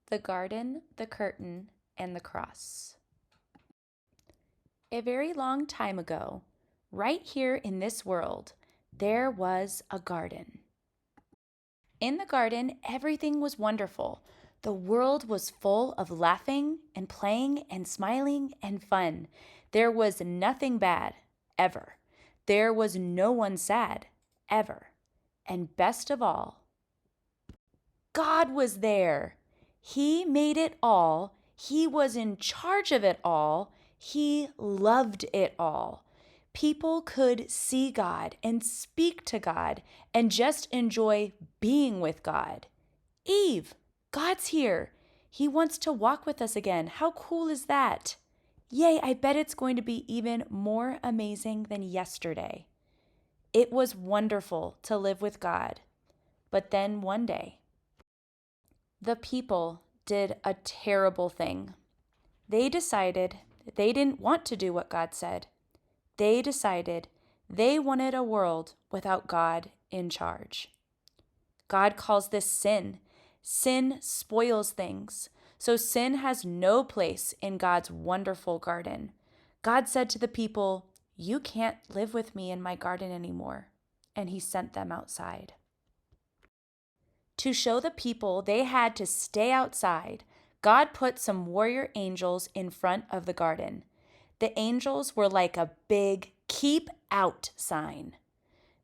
The garden, the curtain, and the cross. A very long time ago, right here in this world, there was a garden. In the garden, everything was wonderful. The world was full of laughing and playing and smiling and fun. There was nothing bad, ever. There was no one sad, ever. And best of all, God was there. He made it all. He was in charge of it all. He loved it all. People could see God and speak to God and just enjoy being with God. Eve, God's here. He wants to walk with us again. How cool is that? Yay, I bet it's going to be even more amazing than yesterday. It was wonderful to live with God. But then one day, the people did a terrible thing. They decided they didn't want to do what God said. They decided they wanted a world without God in charge. God calls this sin. Sin spoils things. So sin has no place in God's wonderful garden. God said to the people, "You can't live with me in my garden anymore." And he sent them outside. To show the people they had to stay outside, God put some warrior angels in front of the garden. The angels were like a big "keep out" sign.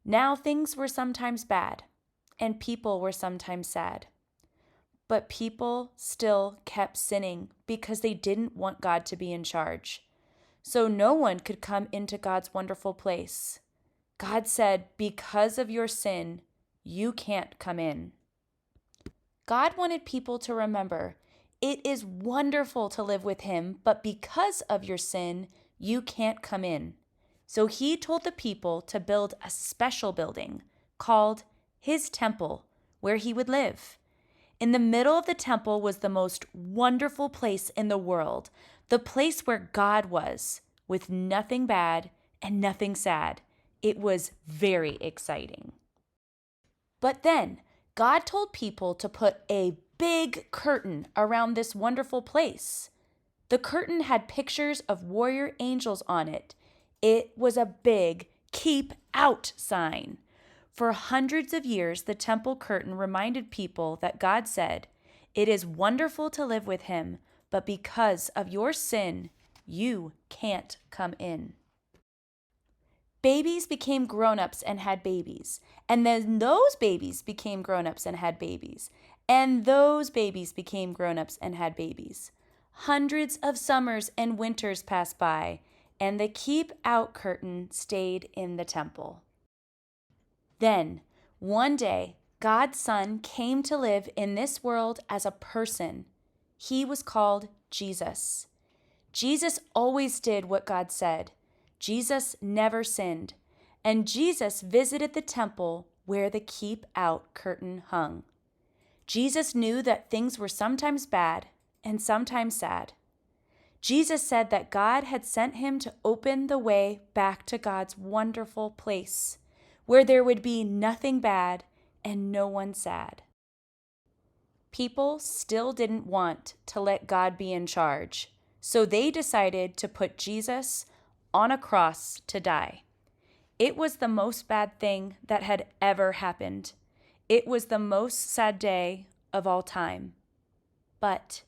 Now things were sometimes bad, and people were sometimes sad. But people still kept sinning because they didn't want God to be in charge. So no one could come into God's wonderful place. God said, "Because of your sin, you can't come in." God wanted people to remember, it is wonderful to live with him, but because of your sin, you can't come in. So he told the people to build a special building called his temple, where he would live. In the middle of the temple was the most wonderful place in the world, the place where God was, with nothing bad and nothing sad. It was very exciting. But then God told people to put a big curtain around this wonderful place. The curtain had pictures of warrior angels on it. It was a big "keep out" sign. For hundreds of years, the temple curtain reminded people that God said, "It is wonderful to live with him, but because of your sin, you can't come in." Babies became grown-ups and had babies. And then those babies became grown-ups and had babies. And those babies became grown-ups and had babies. Hundreds of summers and winters passed by, and the "keep out" curtain stayed in the temple. Then, one day, God's Son came to live in this world as a person. He was called Jesus. Jesus always did what God said. Jesus never sinned, and Jesus visited the temple where the "keep out" curtain hung. Jesus knew that things were sometimes bad and sometimes sad. Jesus said that God had sent him to open the way back to God's wonderful place, where there would be nothing bad and no one sad. People still didn't want to let God be in charge, so they decided to put Jesus on a cross to die. It was the most bad thing that had ever happened. It was the most sad day of all time. But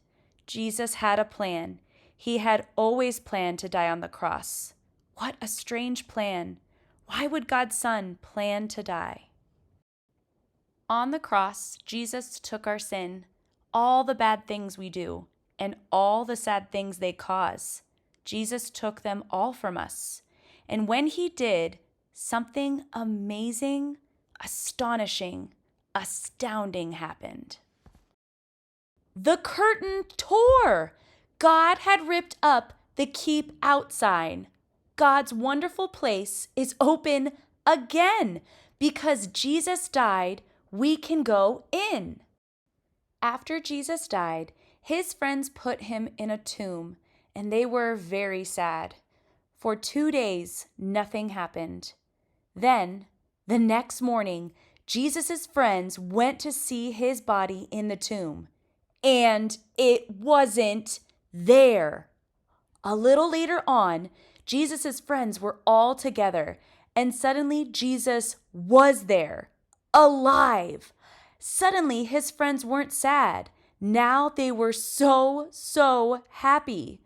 Jesus had a plan. He had always planned to die on the cross. What a strange plan. Why would God's Son plan to die? On the cross, Jesus took our sin, all the bad things we do, and all the sad things they cause. Jesus took them all from us. And when he did, something amazing, astonishing, astounding happened. The curtain tore. God had ripped up the "keep out" sign. God's wonderful place is open again. Because Jesus died, we can go in. After Jesus died, his friends put him in a tomb, and they were very sad. For 2 days, nothing happened. Then, the next morning, Jesus' friends went to see his body in the tomb. and it wasn't there. A little later on, Jesus' friends were all together, and suddenly Jesus was there, alive. Suddenly, his friends weren't sad. Now they were so happy.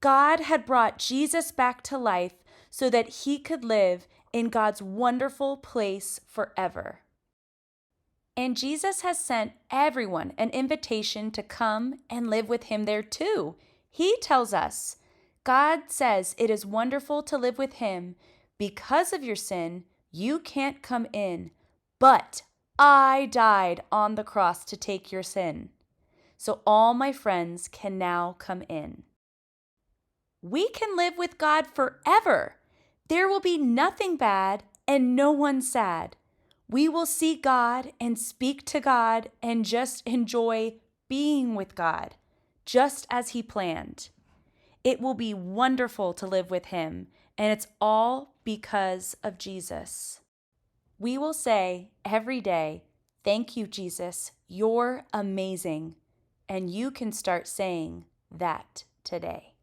God had brought Jesus back to life so that he could live in God's wonderful place forever. And Jesus has sent everyone an invitation to come and live with him there too. He tells us, God says it is wonderful to live with him. Because of your sin, you can't come in, but I died on the cross to take your sin. So all my friends can now come in. We can live with God forever. There will be nothing bad and no one sad. We will see God and speak to God and just enjoy being with God, just as he planned. It will be wonderful to live with him, and it's all because of Jesus. We will say every day, "Thank you, Jesus, you're amazing." And you can start saying that today.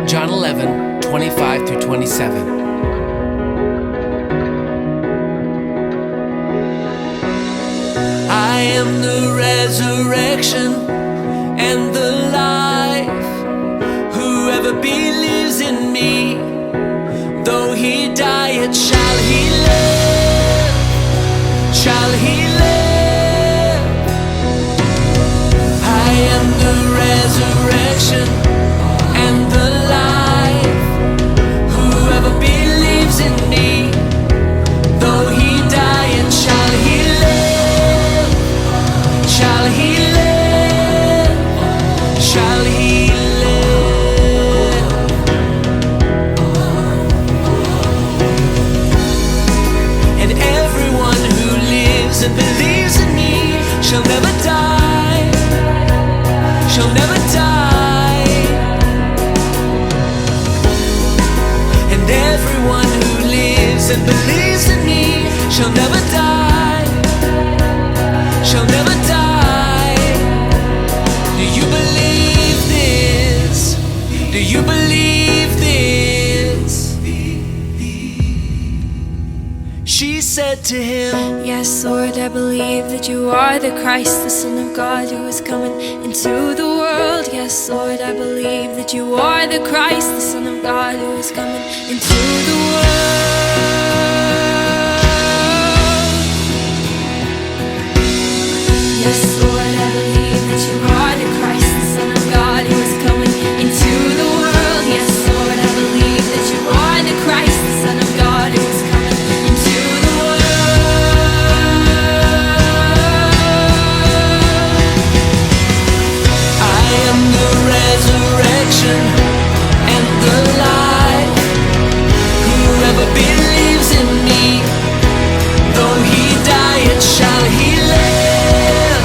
John 11, 25 through 27. am the resurrection and the life. Whoever believes in me, though he die, yet shall he live, shall he live. I am the resurrection and the life. Whoever believes in me, though he die, yet shall he live, shall he live, shall he live. And everyone who lives and believes in me shall never die, shall never die. And everyone who lives and believes in me shall never die, shall never die. Do you believe this? Do you believe this? She said to him, Yes, Lord, I believe that you are the Christ, the Son of God, who is coming into the world. Yes, Lord, I believe that you are the Christ, the Son of God, who is coming into the world. Yes, Lord, I believe that you are the Christ, the Son of God, who is coming into the world. Yes, Lord, I believe that you are the Christ, the Son of God, who is coming into the world. I am the resurrection and the life. Whoever believes in me, though he die, yet shall he live,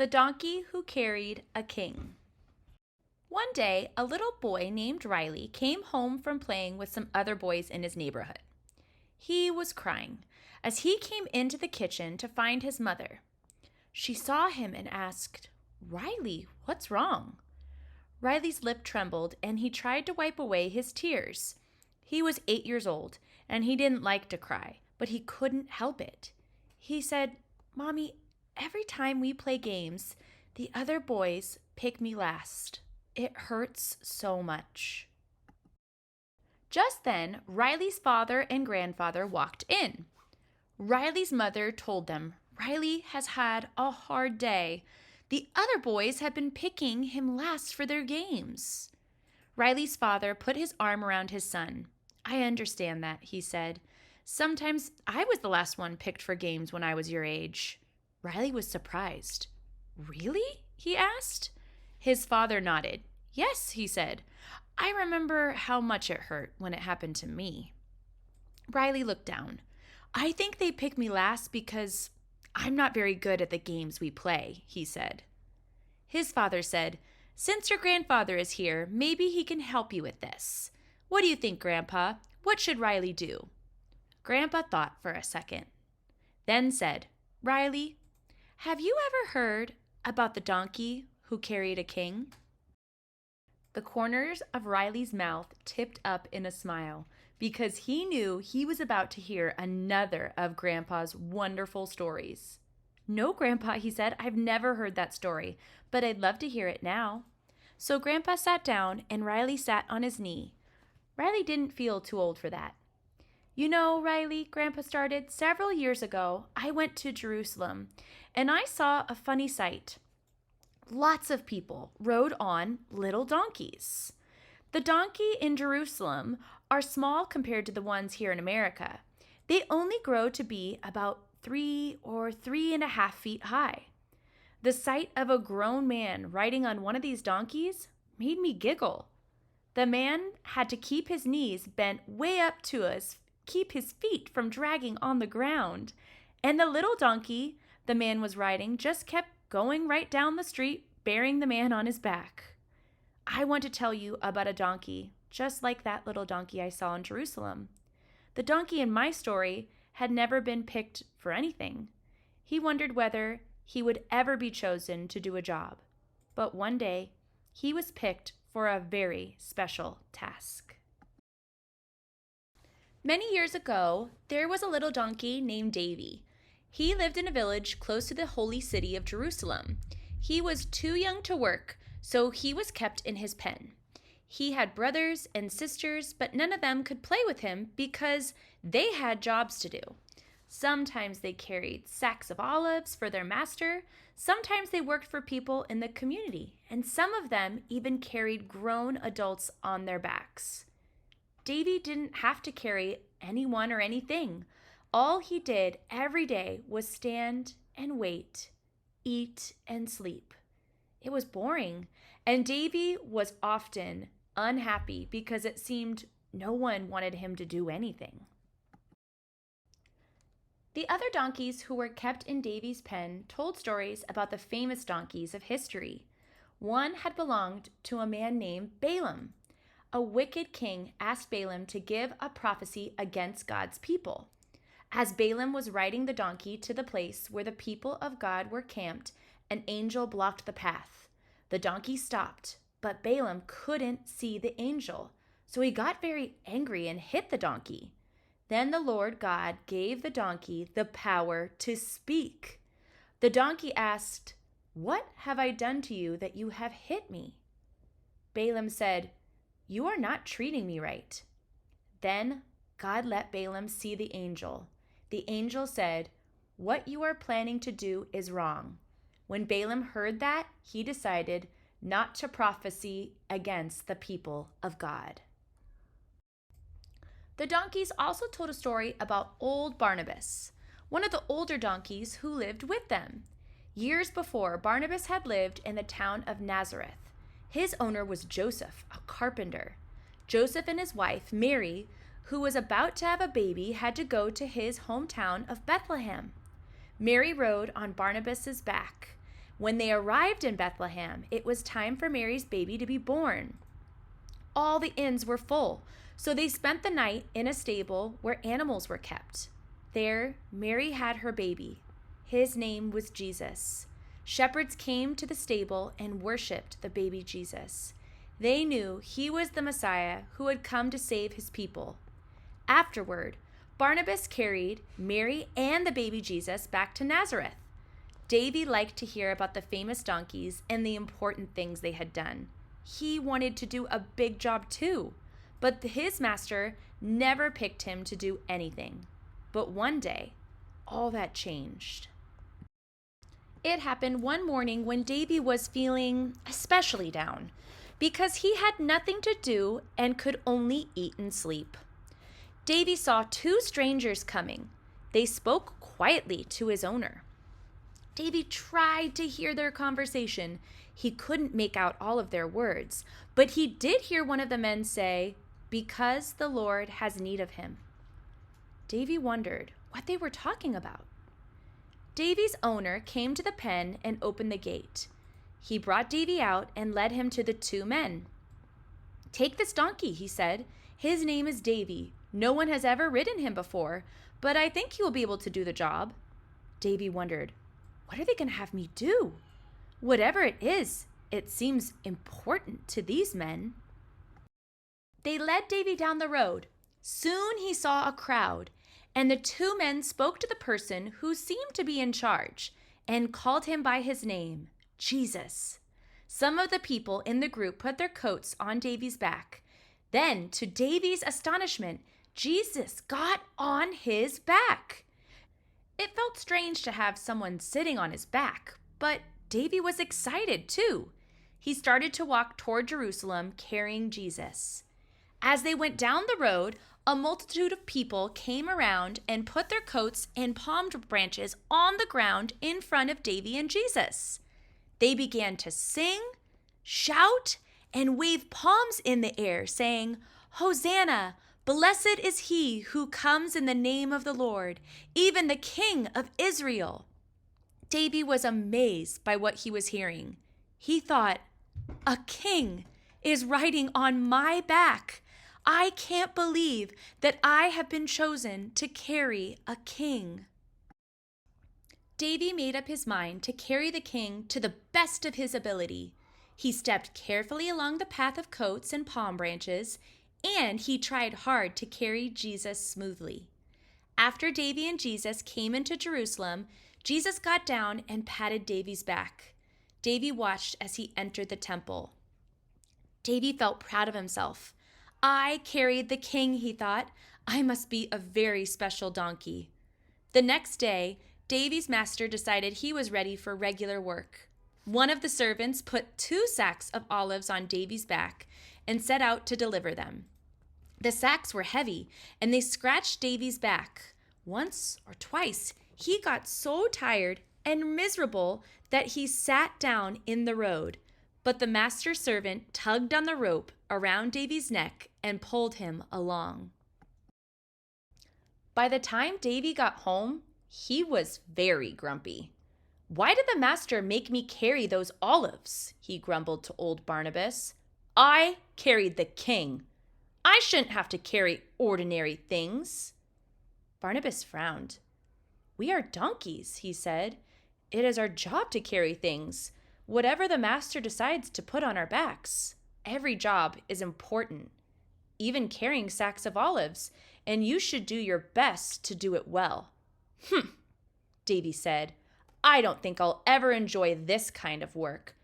The Donkey Who Carried a King. One day, a little boy named Riley came home from playing with some other boys in his neighborhood. He was crying as he came into the kitchen to find his mother. She saw him and asked, "Riley, what's wrong?" Riley's lip trembled and he tried to wipe away his tears. He was 8 years old and he didn't like to cry, but he couldn't help it. He said, "Mommy, every time we play games, the other boys pick me last. It hurts so much." Just then, Riley's father and grandfather walked in. Riley's mother told them Riley has had a hard day. The other boys have been picking him last for their games. Riley's father put his arm around his son. "I understand that," he said. "Sometimes I was the last one picked for games when I was your age." Riley was surprised. "Really?" he asked. His father nodded. "Yes," he said. "I remember how much it hurt when it happened to me." Riley looked down. "I think they pick me last because I'm not very good at the games we play," he said. His father said, "Since your grandfather is here, maybe he can help you with this. What do you think, Grandpa? What should Riley do?" Grandpa thought for a second, then said, "Riley, have you ever heard about the donkey who carried a king?" The corners of Riley's mouth tipped up in a smile because he knew he was about to hear another of Grandpa's wonderful stories. "No, Grandpa," he said, "I've never heard that story, but I'd love to hear it now." So Grandpa sat down and Riley sat on his knee. Riley didn't feel too old for that. "You know, Riley," Grandpa started, "several years ago, I went to Jerusalem and I saw a funny sight. Lots of people rode on little donkeys. The donkey in Jerusalem are small compared to the ones here in America. They only grow to be about 3 or 3.5 feet high. The sight of a grown man riding on one of these donkeys made me giggle. The man had to keep his knees bent way up to keep his feet from dragging on the ground. And the little donkey the man was riding just kept going right down the street, bearing the man on his back. I want to tell you about a donkey, just like that little donkey I saw in Jerusalem. The donkey in my story had never been picked for anything. He wondered whether he would ever be chosen to do a job. But one day, he was picked for a very special task. Many years ago, there was a little donkey named Davy. He lived in a village close to the holy city of Jerusalem. He was too young to work, so he was kept in his pen. He had brothers and sisters, but none of them could play with him because they had jobs to do. Sometimes they carried sacks of olives for their master. Sometimes they worked for people in the community, and some of them even carried grown adults on their backs. Davy didn't have to carry anyone or anything. All he did every day was stand and wait, eat and sleep. It was boring, and Davy was often unhappy because it seemed no one wanted him to do anything. The other donkeys who were kept in Davy's pen told stories about the famous donkeys of history. One had belonged to a man named Balaam. A wicked king asked Balaam to give a prophecy against God's people. As Balaam was riding the donkey to the place where the people of God were camped, an angel blocked the path. The donkey stopped, but Balaam couldn't see the angel, so he got very angry and hit the donkey. Then the Lord God gave the donkey the power to speak. The donkey asked, "What have I done to you that you have hit me?" Balaam said, "You are not treating me right." Then God let Balaam see the angel. The angel said, "What you are planning to do is wrong." When Balaam heard that, he decided not to prophesy against the people of God. The donkeys also told a story about old Barnabas, one of the older donkeys who lived with them. Years before, Barnabas had lived in the town of Nazareth. His owner was Joseph, a carpenter. Joseph and his wife, Mary, who was about to have a baby, had to go to his hometown of Bethlehem. Mary rode on Barnabas's back. When they arrived in Bethlehem, it was time for Mary's baby to be born. All the inns were full, so they spent the night in a stable where animals were kept. There, Mary had her baby. His name was Jesus. Shepherds came to the stable and worshiped the baby Jesus. They knew he was the Messiah who had come to save his people. Afterward, Barnabas carried Mary and the baby Jesus back to Nazareth. Davy liked to hear about the famous donkeys and the important things they had done. He wanted to do a big job too, but his master never picked him to do anything. But one day, all that changed. It happened one morning when Davy was feeling especially down because he had nothing to do and could only eat and sleep. Davy saw two strangers coming. They spoke quietly to his owner. Davy tried to hear their conversation. He couldn't make out all of their words, but he did hear one of the men say, "Because the Lord has need of him." Davy wondered what they were talking about. Davy's owner came to the pen and opened the gate. He brought Davy out and led him to the two men. "Take this donkey," he said. "His name is Davy. No one has ever ridden him before, but I think he will be able to do the job." Davy wondered, what are they going to have me do? Whatever it is, it seems important to these men. They led Davy down the road. Soon he saw a crowd, and the two men spoke to the person who seemed to be in charge and called him by his name, Jesus. Some of the people in the group put their coats on Davy's back. Then, to Davy's astonishment, Jesus got on his back. It felt strange to have someone sitting on his back, but Davy was excited too. He started to walk toward Jerusalem carrying Jesus. As they went down the road, a multitude of people came around and put their coats and palm branches on the ground in front of Davy and Jesus. They began to sing, shout, and wave palms in the air, saying, "Hosanna! Blessed is he who comes in the name of the Lord, even the King of Israel." Davy was amazed by what he was hearing. He thought, "A king is riding on my back. I can't believe that I have been chosen to carry a king." Davy made up his mind to carry the king to the best of his ability. He stepped carefully along the path of coats and palm branches, and he tried hard to carry Jesus smoothly. After Davy and Jesus came into Jerusalem, Jesus got down and patted Davy's back. Davy watched as he entered the temple. Davy felt proud of himself. "I carried the king," he thought. "I must be a very special donkey." The next day, Davy's master decided he was ready for regular work. One of the servants put 2 sacks of olives on Davy's back and set out to deliver them. The sacks were heavy, and they scratched Davy's back. Once or twice, he got so tired and miserable that he sat down in the road. But the master's servant tugged on the rope around Davy's neck and pulled him along. By the time Davy got home, he was very grumpy. "Why did the master make me carry those olives?" he grumbled to old Barnabas. "I carried the king. I shouldn't have to carry ordinary things." Barnabas frowned. "We are donkeys," he said. "It is our job to carry things, whatever the master decides to put on our backs. Every job is important, even carrying sacks of olives, and you should do your best to do it well." "Humph," Davy said. "I don't think I'll ever enjoy this kind of work.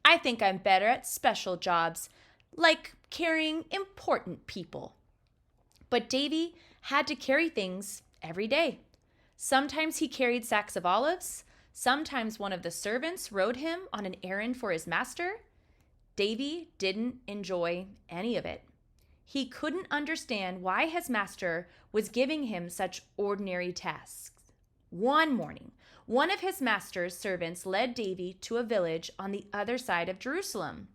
I think I'm better at special jobs, like carrying important people." But Davy had to carry things every day. Sometimes he carried sacks of olives. Sometimes one of the servants rode him on an errand for his master. Davy didn't enjoy any of it. He couldn't understand why his master was giving him such ordinary tasks. One morning, one of his master's servants led Davy to a village on the other side of Jerusalem.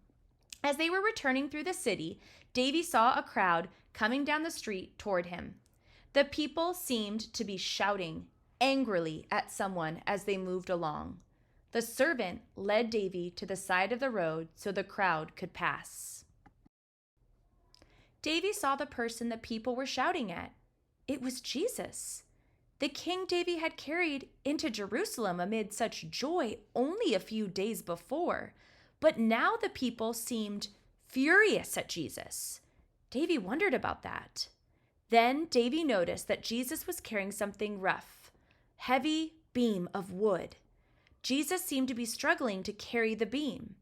As they were returning through the city, Davy saw a crowd coming down the street toward him. The people seemed to be shouting angrily at someone as they moved along. The servant led Davy to the side of the road so the crowd could pass. Davy saw the person that people were shouting at. It was Jesus, the king Davy had carried into Jerusalem amid such joy only a few days before. But now the people seemed furious at Jesus. Davy wondered about that. Then Davy noticed that Jesus was carrying something rough, heavy beam of wood. Jesus seemed to be struggling to carry the beam.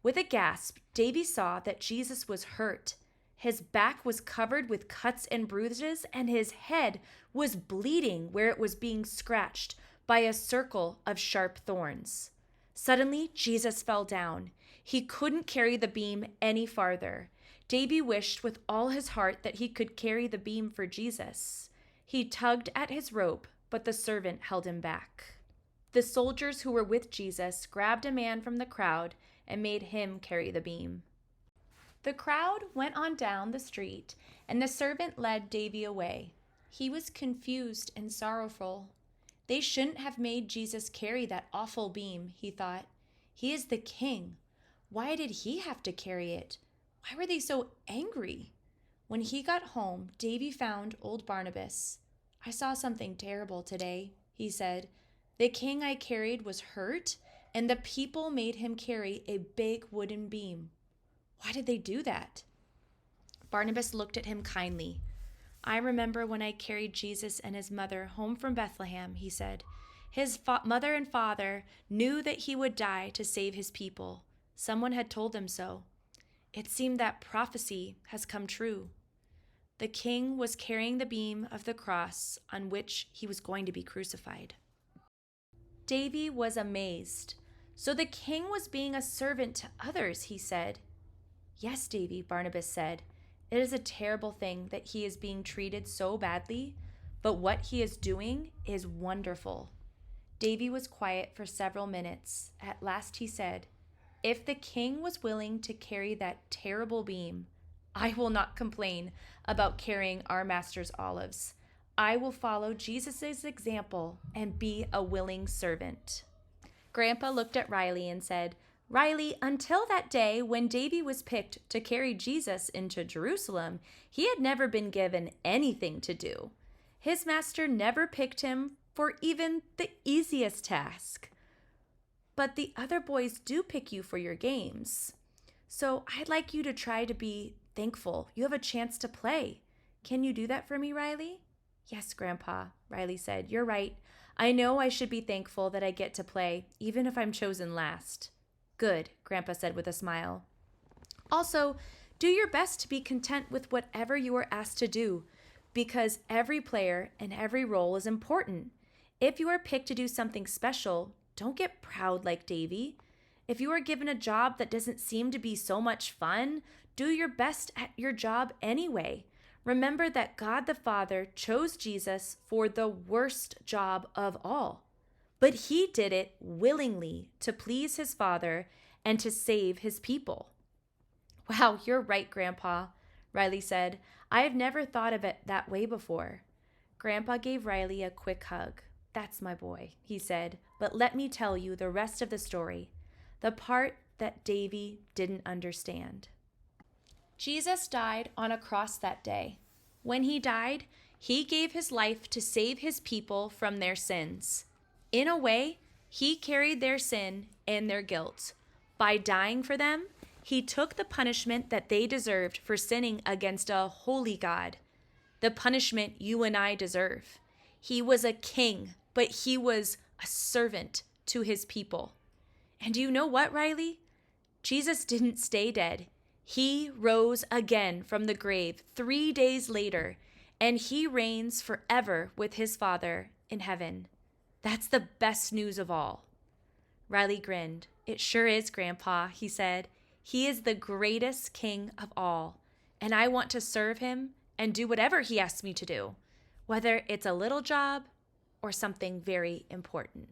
With a gasp, Davy saw that Jesus was hurt. His back was covered with cuts and bruises, and his head was bleeding where it was being scratched by a circle of sharp thorns. Suddenly, Jesus fell down. He couldn't carry the beam any farther. Davy wished with all his heart that he could carry the beam for Jesus. He tugged at his rope, but the servant held him back. The soldiers who were with Jesus grabbed a man from the crowd and made him carry the beam. The crowd went on down the street, and the servant led Davy away. He was confused and sorrowful. They shouldn't have made Jesus carry that awful beam, he thought. He is the king. Why did he have to carry it? Why were they so angry? When he got home, Davy found old Barnabas. I saw something terrible today, he said. The king I carried was hurt, and the people made him carry a big wooden beam. Why did they do that? Barnabas looked at him kindly. I remember when I carried Jesus and his mother home from Bethlehem, he said. His mother and father knew that he would die to save his people. Someone had told them so. It seemed that prophecy has come true. The king was carrying the beam of the cross on which he was going to be crucified. Davy was amazed. So the king was being a servant to others, he said. Yes, Davy, Barnabas said. It is a terrible thing that he is being treated so badly, but what he is doing is wonderful. Davy was quiet for several minutes. At last he said, If the king was willing to carry that terrible beam, I will not complain about carrying our master's olives. I will follow Jesus' example and be a willing servant. Grandpa looked at Riley and said, Riley, until that day when Davy was picked to carry Jesus into Jerusalem, he had never been given anything to do. His master never picked him for even the easiest task. But the other boys do pick you for your games. So I'd like you to try to be thankful. You have a chance to play. Can you do that for me, Riley? Yes, Grandpa, Riley said. You're right. I know I should be thankful that I get to play, even if I'm chosen last. Good, Grandpa said with a smile. Also, do your best to be content with whatever you are asked to do, because every player and every role is important. If you are picked to do something special, don't get proud like Davy. If you are given a job that doesn't seem to be so much fun, do your best at your job anyway. Remember that God the Father chose Jesus for the worst job of all. But he did it willingly to please his Father and to save his people. Wow, you're right, Grandpa, Riley said. I have never thought of it that way before. Grandpa gave Riley a quick hug. That's my boy, he said, but let me tell you the rest of the story, the part that Davy didn't understand. Jesus died on a cross that day. When he died, he gave his life to save his people from their sins. In a way, he carried their sin and their guilt. By dying for them, he took the punishment that they deserved for sinning against a holy God, the punishment you and I deserve. He was a king, but he was a servant to his people. And you know what, Riley? Jesus didn't stay dead. He rose again from the grave 3 days later, and he reigns forever with his Father in heaven. That's the best news of all. Riley grinned. It sure is, Grandpa, he said. He is the greatest king of all, and I want to serve him and do whatever he asks me to do, whether it's a little job or something very important.